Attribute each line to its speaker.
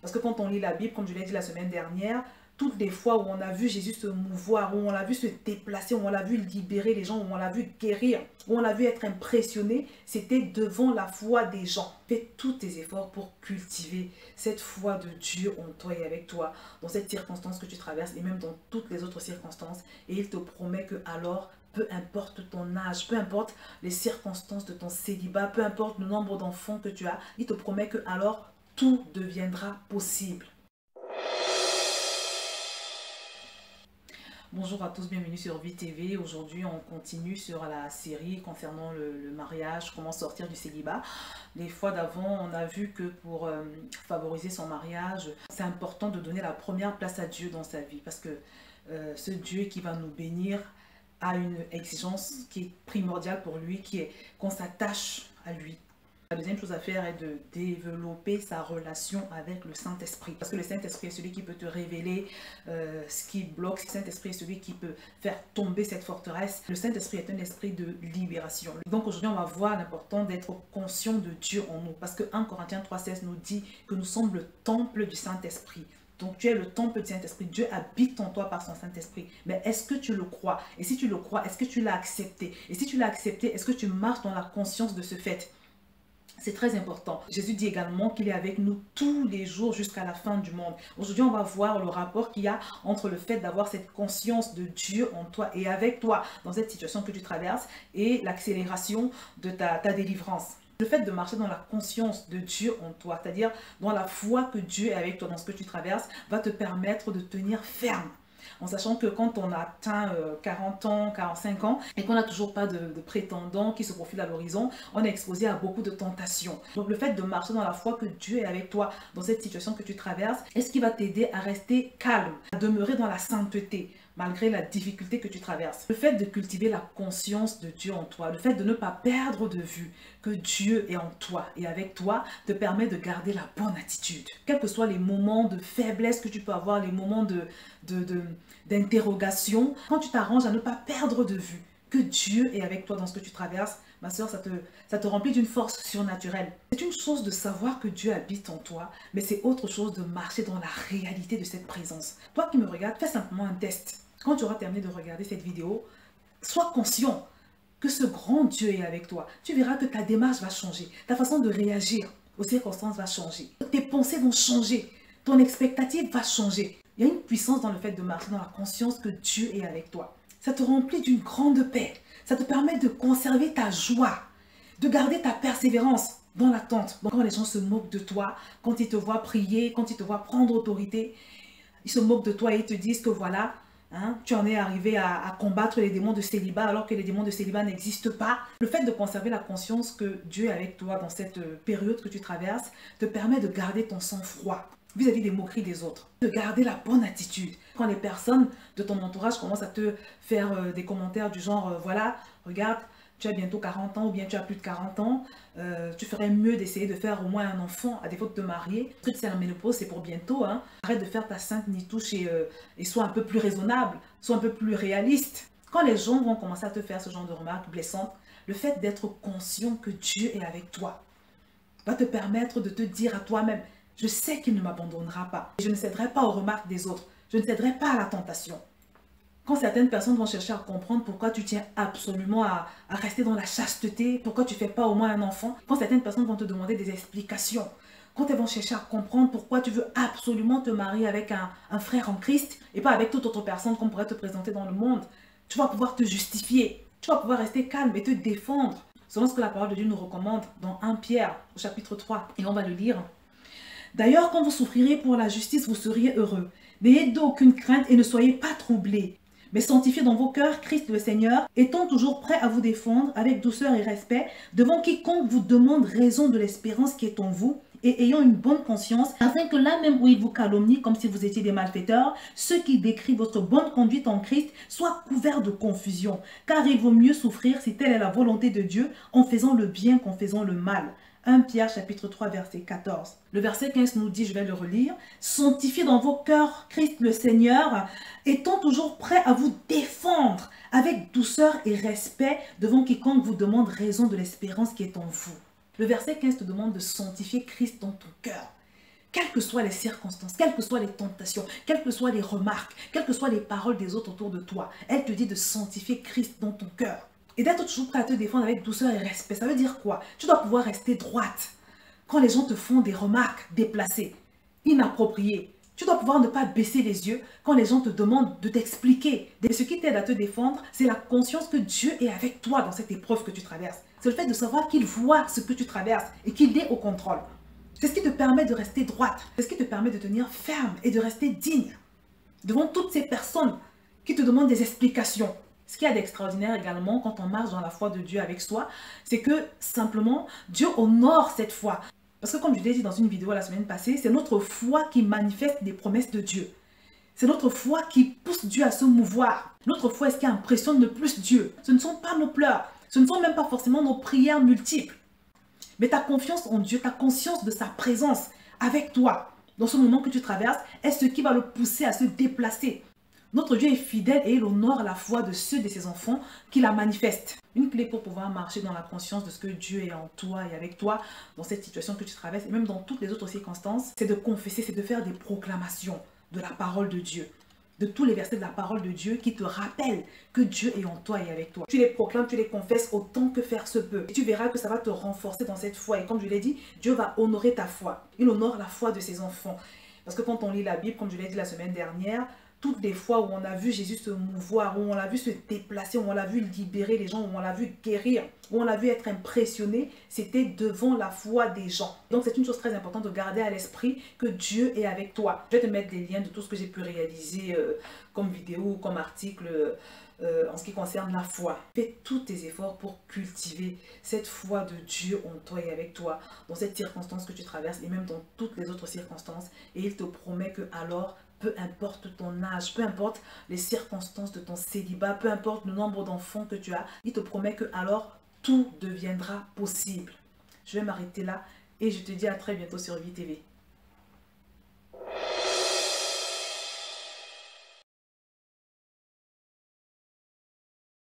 Speaker 1: Parce que quand on lit la Bible, comme je l'ai dit la semaine dernière, toutes les fois où on a vu Jésus se mouvoir, où on l'a vu se déplacer, où on l'a vu libérer les gens, où on l'a vu guérir, où on l'a vu être impressionné, c'était devant la foi des gens. Fais tous tes efforts pour cultiver cette foi de Dieu en toi et avec toi, dans cette circonstance que tu traverses et même dans toutes les autres circonstances. Et il te promet que alors, peu importe ton âge, peu importe les circonstances de ton célibat, peu importe le nombre d'enfants que tu as, il te promet que alors tout deviendra possible. Bonjour à tous, bienvenue sur Vie TV. Aujourd'hui, on continue sur la série concernant le mariage, comment sortir du célibat. Les fois d'avant, on a vu que pour favoriser son mariage, c'est important de donner la première place à Dieu dans sa vie parce que ce Dieu qui va nous bénir a une exigence qui est primordiale pour lui, qui est qu'on s'attache à lui. La deuxième chose à faire est de développer sa relation avec le Saint-Esprit. Parce que le Saint-Esprit est celui qui peut te révéler ce qui bloque. Le Saint-Esprit est celui qui peut faire tomber cette forteresse. Le Saint-Esprit est un esprit de libération. Donc aujourd'hui, on va voir l'important d'être conscient de Dieu en nous. Parce que 1 Corinthiens 3,16 nous dit que nous sommes le temple du Saint-Esprit. Donc tu es le temple du Saint-Esprit. Dieu habite en toi par son Saint-Esprit. Mais est-ce que tu le crois? Et si tu le crois, est-ce que tu l'as accepté? Et si tu l'as accepté, est-ce que tu marches dans la conscience de ce fait? C'est très important. Jésus dit également qu'il est avec nous tous les jours jusqu'à la fin du monde. Aujourd'hui, on va voir le rapport qu'il y a entre le fait d'avoir cette conscience de Dieu en toi et avec toi dans cette situation que tu traverses et l'accélération de ta délivrance. Le fait de marcher dans la conscience de Dieu en toi, c'est-à-dire dans la foi que Dieu est avec toi dans ce que tu traverses, va te permettre de tenir ferme. En sachant que quand on a atteint 40 ans, 45 ans et qu'on n'a toujours pas de prétendant qui se profile à l'horizon, on est exposé à beaucoup de tentations. Donc le fait de marcher dans la foi que Dieu est avec toi dans cette situation que tu traverses, est-ce qui va t'aider à rester calme, à demeurer dans la sainteté malgré la difficulté que tu traverses. Le fait de cultiver la conscience de Dieu en toi, le fait de ne pas perdre de vue que Dieu est en toi et avec toi, te permet de garder la bonne attitude. Quels que soient les moments de faiblesse que tu peux avoir, les moments d'interrogation, quand tu t'arranges à ne pas perdre de vue que Dieu est avec toi dans ce que tu traverses, ma soeur, ça te remplit d'une force surnaturelle. C'est une chose de savoir que Dieu habite en toi, mais c'est autre chose de marcher dans la réalité de cette présence. Toi qui me regardes, fais simplement un test. Quand tu auras terminé de regarder cette vidéo, sois conscient que ce grand Dieu est avec toi. Tu verras que ta démarche va changer, ta façon de réagir aux circonstances va changer, tes pensées vont changer, ton expectative va changer. Il y a une puissance dans le fait de marcher dans la conscience que Dieu est avec toi. Ça te remplit d'une grande paix. Ça te permet de conserver ta joie, de garder ta persévérance dans l'attente. Donc quand les gens se moquent de toi, quand ils te voient prier, quand ils te voient prendre autorité, ils se moquent de toi et ils te disent que voilà, tu en es arrivé à combattre les démons de célibat alors que les démons de célibat n'existent pas. Le fait de conserver la conscience que Dieu est avec toi dans cette période que tu traverses te permet de garder ton sang-froid vis-à-vis des moqueries des autres, de garder la bonne attitude. Quand les personnes de ton entourage commencent à te faire des commentaires du genre voilà, regarde, tu as bientôt 40 ans ou bien tu as plus de 40 ans, tu ferais mieux d'essayer de faire au moins un enfant à défaut de te marier. Parce que c'est la ménopause, c'est pour bientôt. Arrête de faire ta sainte nitouche et sois un peu plus raisonnable, sois un peu plus réaliste. Quand les gens vont commencer à te faire ce genre de remarques blessantes, le fait d'être conscient que Dieu est avec toi va te permettre de te dire à toi-même, je sais qu'il ne m'abandonnera pas. Je ne céderai pas aux remarques des autres. Je ne céderai pas à la tentation. Quand certaines personnes vont chercher à comprendre pourquoi tu tiens absolument à rester dans la chasteté, pourquoi tu ne fais pas au moins un enfant, quand certaines personnes vont te demander des explications, quand elles vont chercher à comprendre pourquoi tu veux absolument te marier avec un frère en Christ et pas avec toute autre personne qu'on pourrait te présenter dans le monde, tu vas pouvoir te justifier, tu vas pouvoir rester calme et te défendre, selon ce que la parole de Dieu nous recommande dans 1 Pierre au chapitre 3. Et on va le lire. D'ailleurs, quand vous souffrirez pour la justice, vous seriez heureux. N'ayez d'aucune crainte et ne soyez pas troublés. Mais sanctifiez dans vos cœurs Christ le Seigneur, étant toujours prêt à vous défendre avec douceur et respect devant quiconque vous demande raison de l'espérance qui est en vous, et ayant une bonne conscience, afin que là même où ils vous calomnient comme si vous étiez des malfaiteurs, ceux qui décrivent votre bonne conduite en Christ soient couverts de confusion. Car il vaut mieux souffrir si telle est la volonté de Dieu en faisant le bien qu'en faisant le mal. 1 Pierre chapitre 3 verset 14. Le verset 15 nous dit, je vais le relire, « Sanctifiez dans vos cœurs Christ le Seigneur, étant toujours prêt à vous défendre avec douceur et respect devant quiconque vous demande raison de l'espérance qui est en vous. » Le verset 15 te demande de sanctifier Christ dans ton cœur. Quelles que soient les circonstances, quelles que soient les tentations, quelles que soient les remarques, quelles que soient les paroles des autres autour de toi, elle te dit de sanctifier Christ dans ton cœur. Et d'être toujours prêt à te défendre avec douceur et respect. Ça veut dire quoi? Tu dois pouvoir rester droite. Quand les gens te font des remarques déplacées, inappropriées, tu dois pouvoir ne pas baisser les yeux quand les gens te demandent de t'expliquer. Et ce qui t'aide à te défendre, c'est la conscience que Dieu est avec toi dans cette épreuve que tu traverses. C'est le fait de savoir qu'il voit ce que tu traverses et qu'il est au contrôle. C'est ce qui te permet de rester droite. C'est ce qui te permet de tenir ferme et de rester digne devant toutes ces personnes qui te demandent des explications. Ce qu'il y a d'extraordinaire également quand on marche dans la foi de Dieu avec soi, c'est que simplement Dieu honore cette foi. Parce que comme je l'ai dit dans une vidéo la semaine passée, c'est notre foi qui manifeste les promesses de Dieu. C'est notre foi qui pousse Dieu à se mouvoir. Notre foi est ce qui impressionne le plus Dieu. Ce ne sont pas nos pleurs, ce ne sont même pas forcément nos prières multiples. Mais ta confiance en Dieu, ta conscience de sa présence avec toi, dans ce moment que tu traverses, est ce qui va le pousser à se déplacer. Notre Dieu est fidèle et il honore la foi de ceux de ses enfants qui la manifestent. Une clé pour pouvoir marcher dans la conscience de ce que Dieu est en toi et avec toi, dans cette situation que tu traverses, et même dans toutes les autres circonstances, c'est de confesser, c'est de faire des proclamations de la parole de Dieu. De tous les versets de la parole de Dieu qui te rappellent que Dieu est en toi et avec toi. Tu les proclames, tu les confesses autant que faire se peut. Et tu verras que ça va te renforcer dans cette foi. Et comme je l'ai dit, Dieu va honorer ta foi. Il honore la foi de ses enfants. Parce que quand on lit la Bible, comme je l'ai dit la semaine dernière, toutes les fois où on a vu Jésus se mouvoir, où on l'a vu se déplacer, où on l'a vu libérer les gens, où on l'a vu guérir, où on l'a vu être impressionné, c'était devant la foi des gens. Donc c'est une chose très importante de garder à l'esprit que Dieu est avec toi. Je vais te mettre des liens de tout ce que j'ai pu réaliser comme vidéo ou comme article en ce qui concerne la foi. Fais tous tes efforts pour cultiver cette foi de Dieu en toi et avec toi, dans cette circonstance que tu traverses et même dans toutes les autres circonstances. Et il te promet que alors, peu importe ton âge, peu importe les circonstances de ton célibat, peu importe le nombre d'enfants que tu as, il te promet que alors tout deviendra possible. Je vais m'arrêter là et je te dis à très bientôt sur VTV.